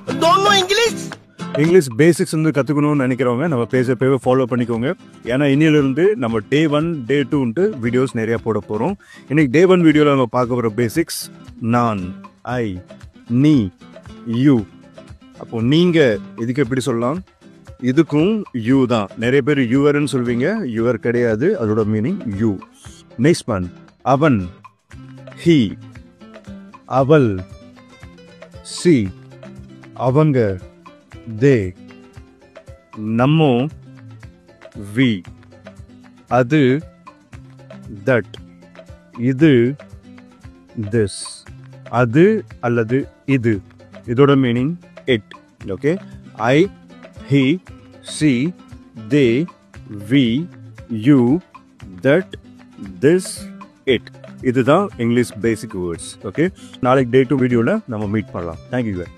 Don't know English? English basics வந்து கற்றுக்கணும்னு நினைக்கிறவங்க நம்ம பேஜை ஃபாலோ பண்ணிக்கோங்க. ஏன்னா இன்னிலிருந்து நம்ம டே 1 டே 2ன்ட்டு வீடியோஸ் நிறையா போட போகிறோம். இன்னைக்கு டே 1 வீடியோவில் நம்ம பார்க்க போகிற பேசிக்ஸ் நான், ஐ, நீ, யூ. அப்போது நீங்கள் இதுக்கு எப்படி சொல்லலாம்? இதுக்கும் யூ தான். நிறைய பேர் யுவர்ன்னு சொல்வீங்க, யுவர் கிடையாது, அதோட மீனிங் யூ. நெக்ஸ்ட் ஒன் அவன், ஹீ, அவள், சி, அவங்க, they, நம்மோ, we, அது, that, இது, this, அது அல்லது இது, இதோட meaning it. Okay, I, he, she, they, we, you, that, this, it. இதுதான் இங்கிலீஷ் பேசிக் வேர்ட்ஸ். ஓகே, நாளைக்கு டே 2 வீடியோவில் நம்ம மீட் பண்ணலாம். தேங்க்யூ.